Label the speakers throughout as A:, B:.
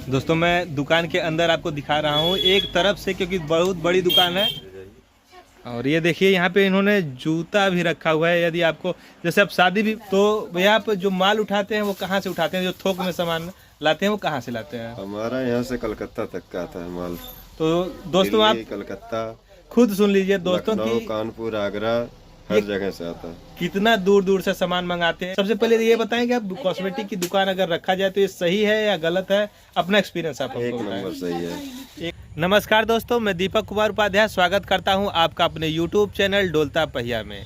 A: दोस्तों मैं दुकान के अंदर आपको दिखा रहा हूँ एक तरफ से, क्योंकि बहुत बड़ी दुकान है। और ये देखिए यहाँ पे इन्होंने जूता भी रखा हुआ है। यदि आपको जैसे आप शादी भी, तो भैया आप जो माल उठाते हैं वो कहाँ से उठाते हैं? जो थोक में सामान लाते हैं वो कहाँ से लाते हैं?
B: हमारा यहाँ से कलकत्ता तक का आता है माल।
A: तो दोस्तों आप
B: कलकत्ता
A: खुद सुन लीजिए दोस्तों की
B: कानपुर, आगरा, हर जगह से आता है।
A: कितना दूर दूर से सामान मंगाते हैं। सबसे पहले ये बताएं कि आप कॉस्मेटिक की दुकान अगर रखा जाए तो ये सही है या गलत है? अपना एक्सपीरियंस आप
B: एक नंबर सही है।
A: नमस्कार दोस्तों, मैं दीपक कुमार उपाध्याय स्वागत करता हूं आपका अपने YouTube चैनल डोलता पहिया में।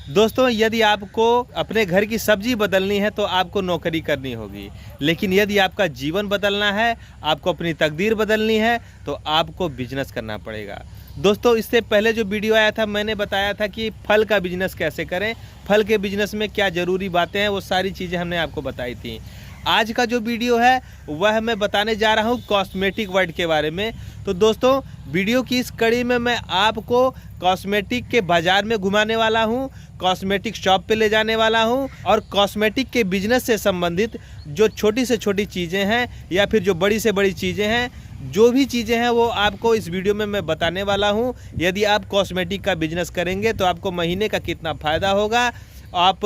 A: दोस्तों यदि आपको अपने घर की सब्जी बदलनी है तो आपको नौकरी करनी होगी, लेकिन यदि आपका जीवन बदलना है, आपको अपनी तकदीर बदलनी है, तो आपको बिजनेस करना पड़ेगा। दोस्तों इससे पहले जो वीडियो आया था मैंने बताया था कि फल का बिजनेस कैसे करें, फल के बिजनेस में क्या ज़रूरी बातें हैं, वो सारी चीज़ें हमने आपको बताई थी। आज का जो वीडियो है वह मैं बताने जा रहा हूँ कॉस्मेटिक वर्ल्ड के बारे में। तो दोस्तों वीडियो की इस कड़ी में मैं आपको कॉस्मेटिक के बाज़ार में घुमाने वाला हूँ, कॉस्मेटिक शॉप पे ले जाने वाला हूँ, और कॉस्मेटिक के बिजनेस से संबंधित जो छोटी से छोटी चीज़ें हैं या फिर जो बड़ी से बड़ी चीज़ें हैं, जो भी चीज़ें हैं वो आपको इस वीडियो में मैं बताने वाला हूँ। यदि आप कॉस्मेटिक का बिजनेस करेंगे तो आपको महीने का कितना फ़ायदा होगा, आप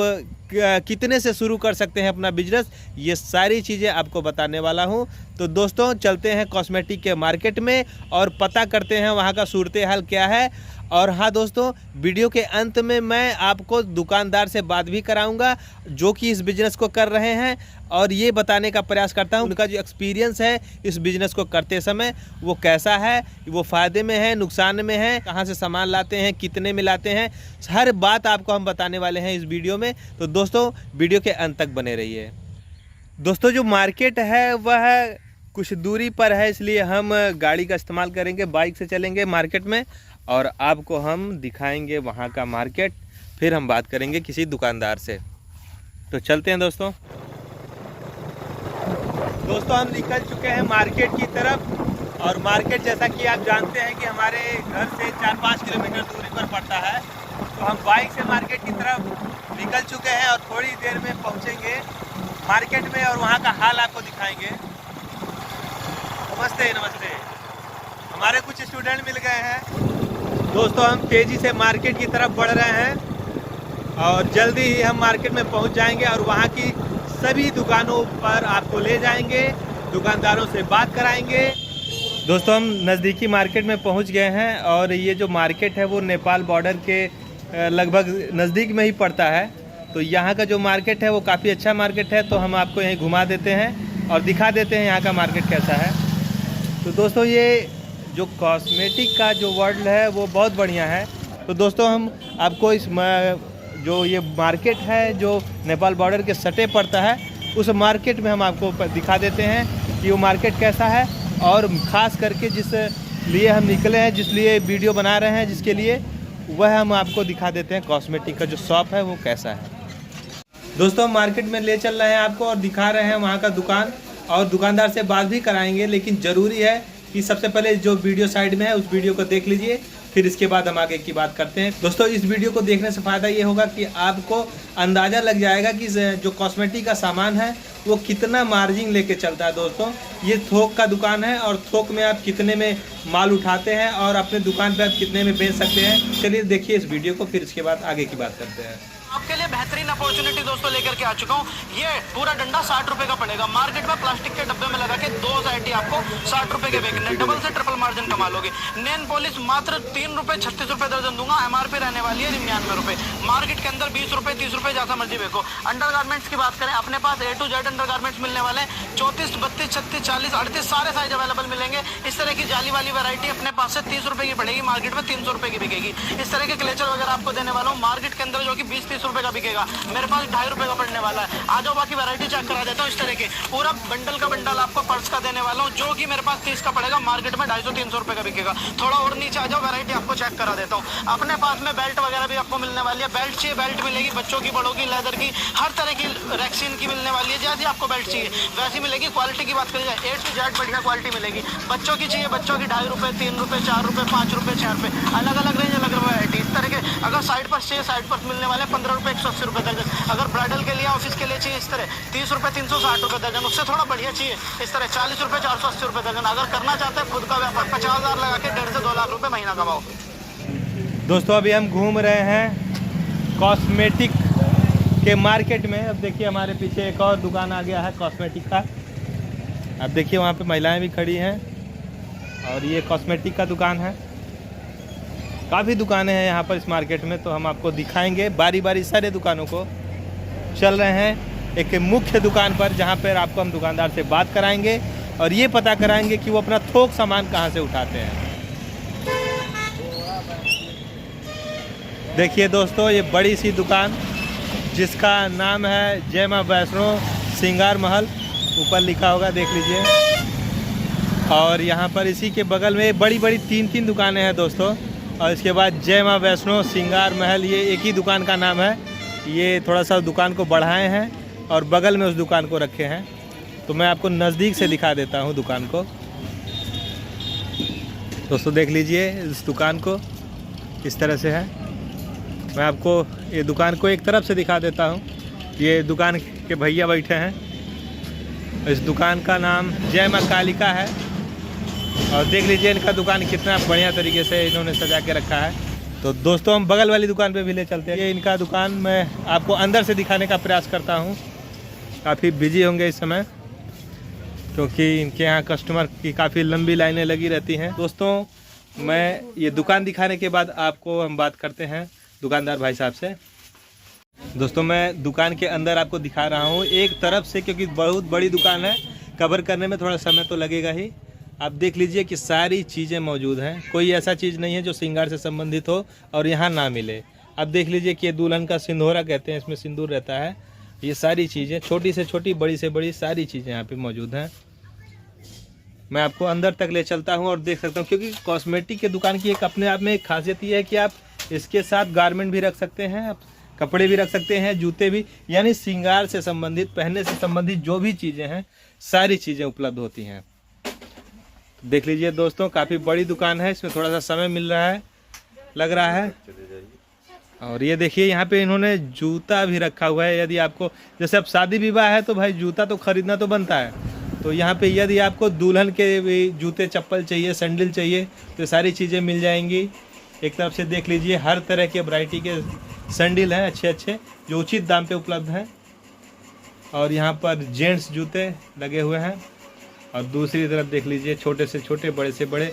A: कितने से शुरू कर सकते हैं अपना बिजनेस, ये सारी चीज़ें आपको बताने वाला हूं। तो दोस्तों चलते हैं कॉस्मेटिक के मार्केट में और पता करते हैं वहां का सूरत हाल क्या है। और हाँ दोस्तों, वीडियो के अंत में मैं आपको दुकानदार से बात भी कराऊंगा जो कि इस बिज़नेस को कर रहे हैं, और ये बताने का प्रयास करता हूं उनका जो एक्सपीरियंस है इस बिज़नेस को करते समय वो कैसा है, वो फ़ायदे में है, नुकसान में है, कहां से सामान लाते हैं, कितने में लाते हैं, हर बात आपको हम बताने वाले हैं इस वीडियो में। तो दोस्तों वीडियो के अंत तक बने रहिए। दोस्तों जो मार्केट है वह कुछ दूरी पर है, इसलिए हम गाड़ी का इस्तेमाल करेंगे, बाइक से चलेंगे मार्केट में और आपको हम दिखाएंगे वहाँ का मार्केट, फिर हम बात करेंगे किसी दुकानदार से। तो चलते हैं दोस्तों हम निकल चुके हैं मार्केट की तरफ। और मार्केट जैसा कि आप जानते हैं कि हमारे घर से 4-5 किलोमीटर दूरी पर पड़ता है। तो हम बाइक से मार्केट की तरफ निकल चुके हैं और थोड़ी देर में पहुंचेंगे मार्केट में और वहां का हाल आपको दिखाएंगे। नमस्ते नमस्ते, हमारे कुछ स्टूडेंट मिल गए हैं। दोस्तों हम तेज़ी से मार्केट की तरफ बढ़ रहे हैं और जल्दी ही हम मार्केट में पहुंच जाएंगे और वहां की सभी दुकानों पर आपको ले जाएंगे, दुकानदारों से बात कराएंगे। दोस्तों हम नज़दीकी मार्केट में पहुंच गए हैं और ये जो मार्केट है वो नेपाल बॉर्डर के लगभग नज़दीक में ही पड़ता है। तो यहाँ का जो मार्केट है वो काफ़ी अच्छा मार्केट है, तो हम आपको यहीं घुमा देते हैं और दिखा देते हैं यहाँ का मार्केट कैसा है। तो दोस्तों ये जो कॉस्मेटिक का जो वर्ल्ड है वो बहुत बढ़िया है। तो दोस्तों हम आपको इस जो ये मार्केट है जो नेपाल बॉर्डर के सटे पड़ता है, उस मार्केट में हम आपको दिखा देते हैं कि वो मार्केट कैसा है, और ख़ास करके जिस लिए हम निकले हैं, जिस लिए वीडियो बना रहे हैं, जिसके लिए वह हम आपको दिखा देते हैं कॉस्मेटिक का जो शॉप है वो कैसा है। दोस्तों हम मार्केट में ले चल रहे हैं आपको और दिखा रहे हैं वहाँ का दुकान, और दुकानदार से बात भी कराएंगे। लेकिन ज़रूरी है कि सबसे पहले जो वीडियो साइड में है उस वीडियो को देख लीजिए, फिर इसके बाद हम आगे की बात करते हैं। दोस्तों इस वीडियो को देखने से फ़ायदा ये होगा कि आपको अंदाज़ा लग जाएगा कि जो कॉस्मेटिक का सामान है वो कितना मार्जिन लेके चलता है। दोस्तों ये थोक का दुकान है और थोक में आप कितने में माल उठाते हैं और अपने दुकान पर आप कितने में बेच सकते हैं। चलिए देखिए इस वीडियो को, फिर इसके बाद आगे की बात करते हैं।
C: आपके लिए बेहतरीन अपॉर्चुनिटी दोस्तों लेकर के आ चुका हूँ। ये पूरा डंडा 60 रुपए का पड़ेगा। मार्केट में प्लास्टिक के डब्बे में लगा के 2 साइटी आपको 60 रुपए के बेचने, डबल से ट्रिपल मार्जिन कमा लोगे। नेल पॉलिश मात्र 3 रुपए 36 रुपए दर्जन दूंगा। MRP रहने वाली है 99 रुपए। मार्केट के अंदर 20 रुपए 30 रुपए जैसा मर्जी बेचो। अंडर गारमेंट्स की बात करें, अपने पास A to Z under garments मिलने वाले हैं। 34, 32, 36, 40, 38 सारे साइज अवेलेबल मिलेंगे। इस तरह की जाली वाली वैरायटी अपने पास से 30 रुपए की पड़ेगी, मार्केट में 300 रुपए की बिकेगी। इस तरह के क्लेचर वगैरह आपको देने वाला हूँ मार्केट के अंदर, जो कि 20-30 रुपए का बिकेगा, मेरे पास 2.5 रुपए का पड़ने वाला है। आ जाओ बाकी वैरायटी चेक करा देता हूँ। इस तरह के पूरा बंडल का बंडल आपको पर्स का देने वाला हूँ, जो कि मेरे पास 30 का पड़ेगा, मार्केट में 250-300 रुपए का बिकेगा। थोड़ा और नीचे आ जाओ, वैरायटी आपको चेक करा देता हूँ। अपने पास में बेल्ट वगैरह भी आपको मिलने वाली है। बेल्ट चाहिए बेल्ट मिलेगी, बच्चों की, बड़ों की, लेदर की, हर तरह की रैक्सीन की मिलने वाली है। जैसी आपको बेल्ट चाहिए वैसी मिलेगी। क्वालिटी की बात करी जाए A to Z बढ़िया क्वालिटी मिलेगी। बच्चों की चाहिए बच्चों की 2.5 रुपए 3 रुपए 4 रुपए 5 रुपए 6 रुपए, अलग अलग रेंज, अलग वैरायटी। इस तरह के अगर साइड पर चाहिए साइड पर मिलने वाले 15 रुपए 180 रुपए तक मार्जिन। अगर ब्राइडल के लिए ऑफिस के लिए चाहिए इस तरह 30 रुपए 360 रुपए दर्जन, उससे थोड़ा बढ़िया चाहिए इस तरह 40 रुपए 480 रुपए दर्जन। अगर करना चाहते हैं खुद का व्यापार 50,000 लगा के 1.5 से 2 लाख रुपए महीना कमाओ।
A: दोस्तों अभी हम घूम रहे हैं कॉस्मेटिक के मार्केट में। अब देखिए हमारे पीछे एक और दुकान आ गया है कॉस्मेटिक का। अब देखिए वहाँ पे महिलाएं भी खड़ी हैं और ये कॉस्मेटिक का दुकान है। काफ़ी दुकानें हैं यहाँ पर इस मार्केट में, तो हम आपको दिखाएंगे बारी बारी सारे दुकानों को। चल रहे हैं एक मुख्य दुकान पर जहाँ पर आपको हम दुकानदार से बात कराएंगे और ये पता कराएंगे कि वो अपना थोक सामान कहाँ से उठाते हैं। देखिए दोस्तों ये बड़ी सी दुकान जिसका नाम है जय मां वैष्णो श्रृंगार महल, ऊपर लिखा होगा देख लीजिए। और यहाँ पर इसी के बगल में बड़ी बड़ी तीन दुकानें हैं दोस्तों। और इसके बाद जय मां वैष्णो श्रृंगार महल, ये एक ही दुकान का नाम है। ये थोड़ा सा दुकान को बढ़ाए हैं और बगल में उस दुकान को रखे हैं। तो मैं आपको नज़दीक से दिखा देता हूँ दुकान को। दोस्तों देख लीजिए इस दुकान को किस तरह से है। मैं आपको ये दुकान को एक तरफ से दिखा देता हूँ। ये दुकान के भैया बैठे हैं। इस दुकान का नाम जय मां कालिका है और देख लीजिए इनका दुकान कितना बढ़िया तरीके से इन्होंने सजा के रखा है। तो दोस्तों हम बगल वाली दुकान पे भी ले चलते हैं। ये इनका दुकान मैं आपको अंदर से दिखाने का प्रयास करता हूँ। काफ़ी बिजी होंगे इस समय क्योंकि इनके यहाँ कस्टमर की काफ़ी लंबी लाइनें लगी रहती हैं। दोस्तों मैं ये दुकान दिखाने के बाद आपको हम बात करते हैं दुकानदार भाई साहब से। दोस्तों मैं दुकान के अंदर आपको दिखा रहा हूँ एक तरफ से, क्योंकि बहुत बड़ी दुकान है, कवर करने में थोड़ा समय तो लगेगा ही। आप देख लीजिए कि सारी चीज़ें मौजूद हैं। कोई ऐसा चीज़ नहीं है जो श्रृंगार से संबंधित हो और यहाँ ना मिले। आप देख लीजिए कि ये दुल्हन का सिंदूरा कहते हैं, इसमें सिंदूर रहता है। ये सारी चीज़ें छोटी से छोटी बड़ी से बड़ी सारी चीज़ें यहाँ पे मौजूद हैं। मैं आपको अंदर तक ले चलता हूँ और देख सकता हूँ, क्योंकि कॉस्मेटिक के दुकान की एक अपने आप में एक खासियत ये है कि आप इसके साथ गारमेंट भी रख सकते हैं, आप कपड़े भी रख सकते हैं, जूते भी, यानी श्रृंगार से संबंधित, पहनने से संबंधित जो भी चीज़ें हैं सारी चीज़ें उपलब्ध होती हैं। देख लीजिए दोस्तों काफ़ी बड़ी दुकान है, इसमें थोड़ा सा समय मिल रहा है लग रहा है। और ये देखिए यहाँ पे इन्होंने जूता भी रखा हुआ है। यदि आपको जैसे अब शादी विवाह है तो भाई जूता तो खरीदना तो बनता है, तो यहाँ पे यदि आपको दुल्हन के भी जूते चप्पल चाहिए, सैंडल चाहिए, तो सारी चीज़ें मिल जाएंगी। एक तरफ से देख लीजिए हर तरह के वैरायटी के सैंडल हैं अच्छे जो उचित दाम पे उपलब्ध हैं। और यहाँ पर जेंट्स जूते लगे हुए हैं और दूसरी तरफ देख लीजिए छोटे से छोटे बड़े से बड़े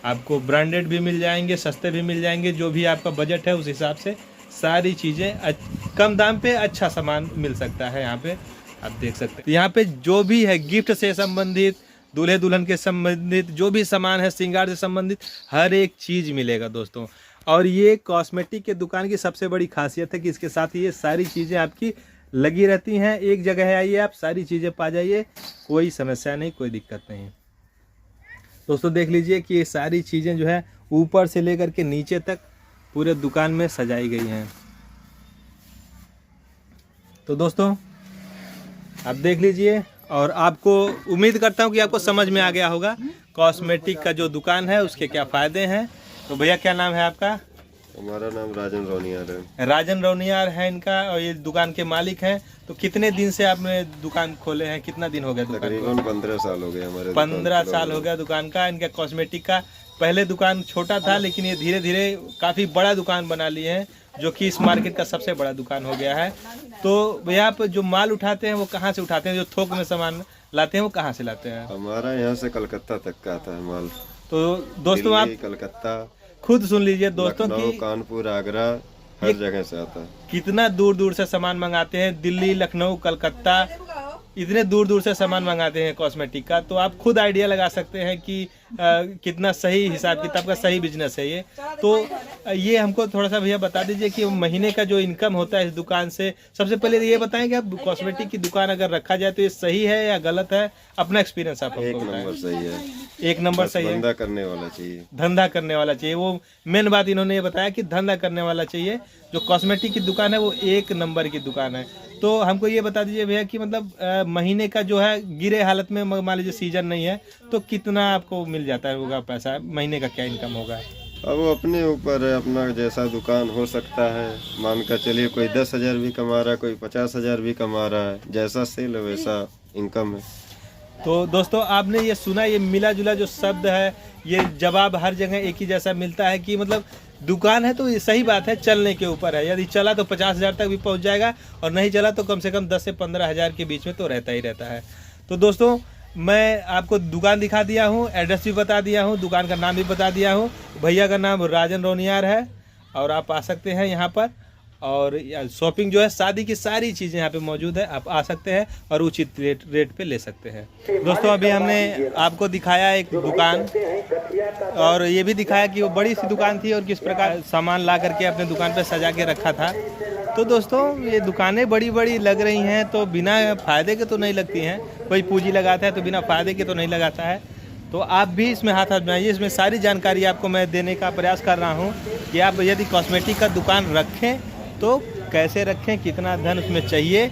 A: आपको ब्रांडेड भी मिल जाएंगे, सस्ते भी मिल जाएंगे। जो भी आपका बजट है उस हिसाब से सारी चीज़ें कम दाम पे अच्छा सामान मिल सकता है। यहाँ पे आप देख सकते हैं। यहाँ पे जो भी है गिफ्ट से संबंधित, दूल्हे दुल्हन के संबंधित जो भी सामान है, श्रृंगार से संबंधित हर एक चीज़ मिलेगा दोस्तों। और ये कॉस्मेटिक के दुकान की सबसे बड़ी खासियत है कि इसके साथ ये सारी चीज़ें आपकी लगी रहती हैं। एक जगह है आइए, आप सारी चीज़ें पा जाइए, कोई समस्या नहीं, कोई दिक्कत नहीं। दोस्तों देख लीजिए कि ये सारी चीज़ें जो है ऊपर से लेकर के नीचे तक पूरे दुकान में सजाई गई हैं। तो दोस्तों आप देख लीजिए और आपको उम्मीद करता हूँ कि आपको समझ में आ गया होगा कॉस्मेटिक का जो दुकान है उसके क्या फ़ायदे हैं। तो भैया क्या नाम है आपका?
B: हमारा नाम राजन रौनियार है।
A: राजन रौनियार है इनका और ये दुकान के मालिक हैं। तो कितने दिन से आपने दुकान खोले हैं, कितना दिन हो गया दुकान?
B: तकरीबन 15 साल हो गए हमारे।
A: 15 साल हो गया दुकान का, इनका कॉस्मेटिक का। पहले दुकान छोटा था लेकिन ये धीरे धीरे काफ़ी बड़ा दुकान बना लिए हैं, जो कि इस मार्केट का सबसे बड़ा दुकान हो गया है। तो भैया आप जो माल उठाते हैं वो कहाँ से उठाते हैं? जो थोक में सामान लाते हैं वो कहाँ से लाते हैं?
B: हमारा यहाँ से कलकत्ता तक का आता है माल।
A: तो दोस्तों आप
B: कलकत्ता
A: खुद सुन लीजिए दोस्तों
B: लखनऊ,
A: कि
B: कानपुर, आगरा, हर जगह से आता है।
A: कितना दूर दूर से सामान मंगाते हैं, दिल्ली, लखनऊ, कलकत्ता, इतने दूर दूर से सामान मंगाते हैं कॉस्मेटिक का। तो आप खुद आइडिया लगा सकते हैं कि कितना सही हिसाब किताब का सही बिजनेस है ये। तो ये हमको थोड़ा सा भैया बता दीजिए कि महीने का जो इनकम होता है इस दुकान से। सबसे पहले ये बताएं कि आप कॉस्मेटिक की दुकान अगर रखा जाए तो ये सही है या गलत है? अपना एक्सपीरियंस आप
B: एक
A: हमको
B: नंबर
A: बताएं।
B: सही है,
A: एक नंबर सही है।
B: धंधा करने वाला चाहिए,
A: धंधा करने वाला चाहिए, वो मेन बात इन्होंने ये बताया कि धंधा करने वाला चाहिए। जो कॉस्मेटिक की दुकान है वो एक नंबर की दुकान है। तो हमको ये बता दीजिए भैया कि मतलब महीने का जो है गिरे हालत में, मान लीजिए सीजन नहीं है तो कितना आपको मिल जाता है होगा पैसा, महीने का क्या इनकम होगा?
B: अब वो अपने ऊपर है, अपना जैसा दुकान हो सकता है। मान कर चलिए कोई 10,000 भी कमा रहा है, कोई 50,000 भी कमा रहा है, जैसा सेल है वैसा इनकम है।
A: तो दोस्तों आपने ये सुना, ये मिला जुला जो शब्द है, ये जवाब हर जगह एक ही जैसा मिलता है कि मतलब दुकान है तो ये सही बात है, चलने के ऊपर है। यदि चला तो 50,000 तक भी पहुंच जाएगा और नहीं चला तो कम से कम 10 से 15,000 के बीच में तो रहता ही रहता है। तो दोस्तों मैं आपको दुकान दिखा दिया हूँ, एड्रेस भी बता दिया हूँ, दुकान का नाम भी बता दिया हूँ। भैया का नाम राजन रोनियार है और आप आ सकते हैं यहाँ पर। और शॉपिंग जो है, शादी की सारी चीज़ें यहाँ पे मौजूद है, आप आ सकते हैं और उचित रेट पे ले सकते हैं। दोस्तों अभी हमने आपको दिखाया एक दुकान और ये भी दिखाया कि वो बड़ी सी दुकान थी और किस प्रकार सामान ला करके अपने दुकान पे सजा के रखा था। तो दोस्तों ये दुकानें बड़ी बड़ी लग रही हैं तो बिना फ़ायदे के तो नहीं लगती हैं, कोई पूंजी लगाता है तो बिना फ़ायदे के तो नहीं लगाता है। तो आप भी इसमें हाथ आजमाइए, इसमें सारी जानकारी आपको मैं देने का प्रयास कर रहा हूँ कि आप यदि कॉस्मेटिक का दुकान रखें तो कैसे रखें, कितना धन उसमें चाहिए,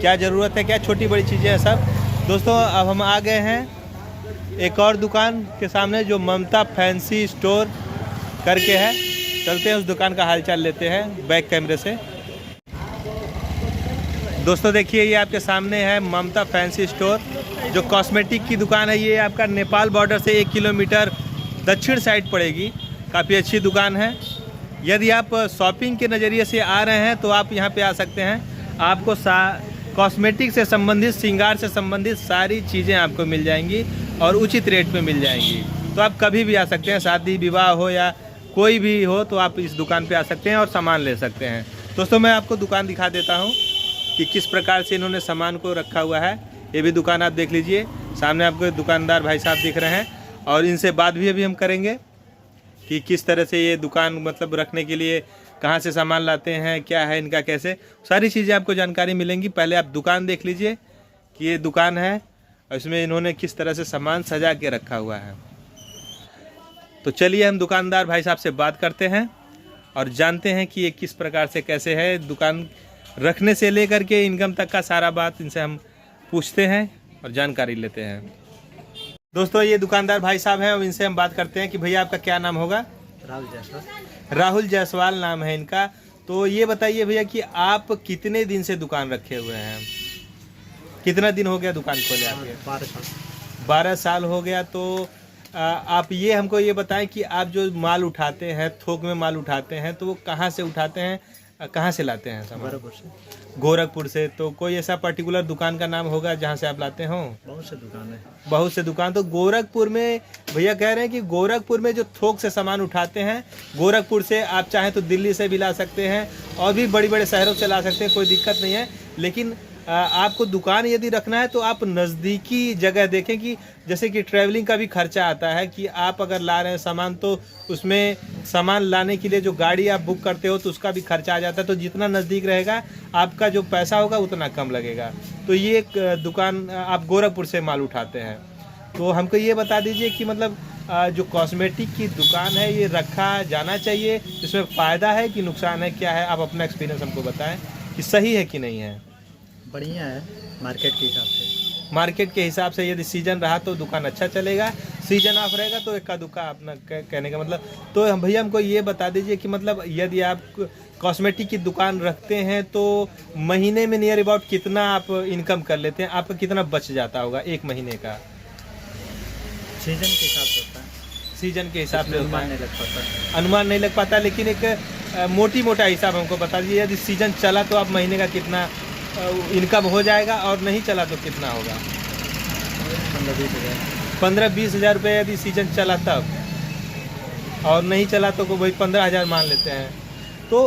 A: क्या ज़रूरत है, क्या छोटी बड़ी चीज़ें हैं सब। दोस्तों अब हम आ गए हैं एक और दुकान के सामने जो ममता फैंसी स्टोर करके है। चलते हैं उस दुकान का हालचाल लेते हैं बैक कैमरे से। दोस्तों देखिए ये आपके सामने है ममता फैंसी स्टोर जो कॉस्मेटिक की दुकान है। ये आपका नेपाल बॉर्डर से 1 किलोमीटर दक्षिण साइड पड़ेगी। काफ़ी अच्छी दुकान है। यदि आप शॉपिंग के नज़रिए से आ रहे हैं तो आप यहाँ पे आ सकते हैं। आपको कॉस्मेटिक से संबंधित, श्रृंगार से संबंधित सारी चीज़ें आपको मिल जाएंगी और उचित रेट पे मिल जाएंगी। तो आप कभी भी आ सकते हैं, शादी विवाह हो या कोई भी हो तो आप इस दुकान पे आ सकते हैं और सामान ले सकते हैं। दोस्तों मैं आपको दुकान दिखा देता हूँ कि किस प्रकार से इन्होंने सामान को रखा हुआ है। ये भी दुकान आप देख लीजिए, सामने आपको दुकानदार भाई साहब दिख रहे हैं और इनसे बात भी अभी हम करेंगे कि किस तरह से ये दुकान मतलब रखने के लिए कहाँ से सामान लाते हैं, क्या है इनका, कैसे, सारी चीज़ें आपको जानकारी मिलेंगी। पहले आप दुकान देख लीजिए कि ये दुकान है और इसमें इन्होंने किस तरह से सामान सजा के रखा हुआ है। तो चलिए हम दुकानदार भाई साहब से बात करते हैं और जानते हैं कि ये किस प्रकार से कैसे है, दुकान रखने से लेकर के इनकम तक का सारा बात इनसे हम पूछते हैं और जानकारी लेते हैं। दोस्तों ये दुकानदार भाई साहब हैं और इनसे हम बात करते हैं कि भैया आपका क्या नाम होगा?
D: राहुल जायसवाल।
A: राहुल जायसवाल नाम है इनका। तो ये बताइए भैया कि आप कितने दिन से दुकान रखे हुए हैं? कितना दिन हो गया दुकान खोले आपके?
D: 12 साल।
A: 12 साल हो गया। तो आप ये हमको ये बताएं कि आप जो माल उठाते हैं, थोक में माल उठाते हैं, तो वो कहाँ से उठाते हैं, कहाँ से लाते हैं सामान?
D: गोरखपुर से।
A: गोरखपुर से। तो कोई ऐसा पर्टिकुलर दुकान का नाम होगा जहाँ से आप लाते हो?
D: बहुत से दुकान है।
A: बहुत से दुकान। तो गोरखपुर में भैया कह रहे हैं कि गोरखपुर में जो थोक से सामान उठाते हैं, गोरखपुर से आप चाहें तो दिल्ली से भी ला सकते हैं और भी बड़ी बड़े शहरों से ला सकते हैं, कोई दिक्कत नहीं है। लेकिन आपको दुकान यदि रखना है तो आप नज़दीकी जगह देखें कि जैसे कि ट्रैवलिंग का भी खर्चा आता है कि आप अगर ला रहे हैं सामान तो उसमें सामान लाने के लिए जो गाड़ी आप बुक करते हो तो उसका भी खर्चा आ जाता है। तो जितना नज़दीक रहेगा आपका जो पैसा होगा उतना कम लगेगा। तो ये एक दुकान आप गोरखपुर से माल उठाते हैं। तो हमको ये बता दीजिए कि मतलब जो कॉस्मेटिक की दुकान है ये रखा जाना चाहिए, इसमें फ़ायदा है कि नुकसान है, क्या है? आप अपना एक्सपीरियंस हमको बताएं कि सही है कि नहीं है।
D: बढ़िया है मार्केट के हिसाब से।
A: मार्केट के हिसाब से यदि सीजन रहा तो दुकान अच्छा चलेगा, सीजन ऑफ रहेगा तो इक्का दुक्का अपना कहने का मतलब। तो हम भैया हमको ये बता दीजिए कि मतलब यदि आप कॉस्मेटिक की दुकान रखते हैं तो महीने में नियर अबाउट कितना आप इनकम कर लेते हैं, आपका कितना बच जाता होगा एक महीने का?
D: सीजन के हिसाब से होता है।
A: सीजन के हिसाब से
D: अनुमान नहीं लग पाता।
A: अनुमान नहीं लग पाता, लेकिन एक मोटी मोटा हिसाब हमको बता दीजिए। यदि सीजन चला तो आप महीने का कितना इनकम हो जाएगा और नहीं चला तो कितना होगा?
D: 15-20 हज़ार।
A: 15-20 हज़ार रुपये यदि सीजन चला तब, और नहीं चला तो वही 15,000 मान लेते हैं। तो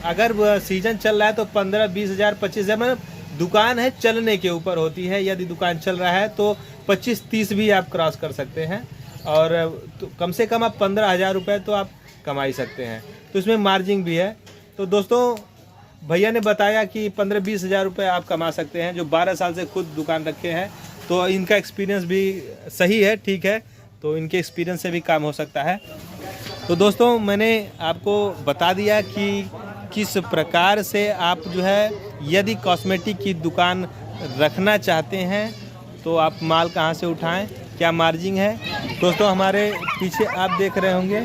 A: अगर सीजन चल रहा है तो 15-20 हज़ार 25 हज़ार, मतलब दुकान है चलने के ऊपर होती है। यदि दुकान चल रहा है तो 25-30 भी आप क्रॉस कर सकते हैं और तो कम से कम आप 15,000 रुपये तो आप कमा ही सकते हैं। तो इसमें मार्जिन भी है। तो दोस्तों भैया ने बताया कि 15-20 हज़ार रुपये आप कमा सकते हैं, जो 12 साल से खुद दुकान रखे हैं। तो इनका एक्सपीरियंस भी सही है, ठीक है। तो इनके एक्सपीरियंस से भी काम हो सकता है। तो दोस्तों मैंने आपको बता दिया कि किस प्रकार से आप जो है यदि कॉस्मेटिक की दुकान रखना चाहते हैं तो आप माल कहाँ से उठाएं, क्या मार्जिन है। दोस्तों हमारे पीछे आप देख रहे होंगे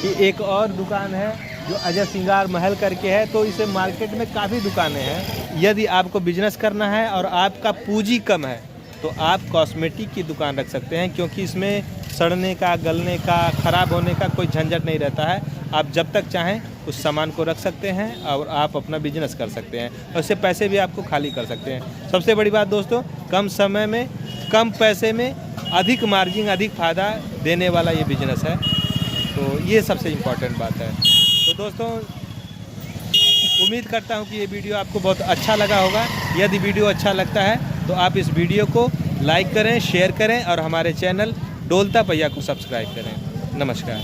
A: कि एक और दुकान है जो अजय श्रृंगार महल करके है। तो इसे मार्केट में काफ़ी दुकानें हैं। यदि आपको बिजनेस करना है और आपका पूंजी कम है तो आप कॉस्मेटिक की दुकान रख सकते हैं, क्योंकि इसमें सड़ने का, गलने का, ख़राब होने का कोई झंझट नहीं रहता है। आप जब तक चाहें उस सामान को रख सकते हैं और आप अपना बिजनेस कर सकते हैं, और उससे पैसे भी आपको खाली कर सकते हैं। सबसे बड़ी बात दोस्तों, कम समय में कम पैसे में अधिक मार्जिन, अधिक फ़ायदा देने वाला ये बिजनेस है। तो ये सबसे इम्पॉर्टेंट बात है। तो दोस्तों, उम्मीद करता हूँ कि ये वीडियो आपको बहुत अच्छा लगा होगा। यदि वीडियो अच्छा लगता है तो आप इस वीडियो को लाइक करें, शेयर करें और हमारे चैनल डोलता पहिया को सब्सक्राइब करें। नमस्कार।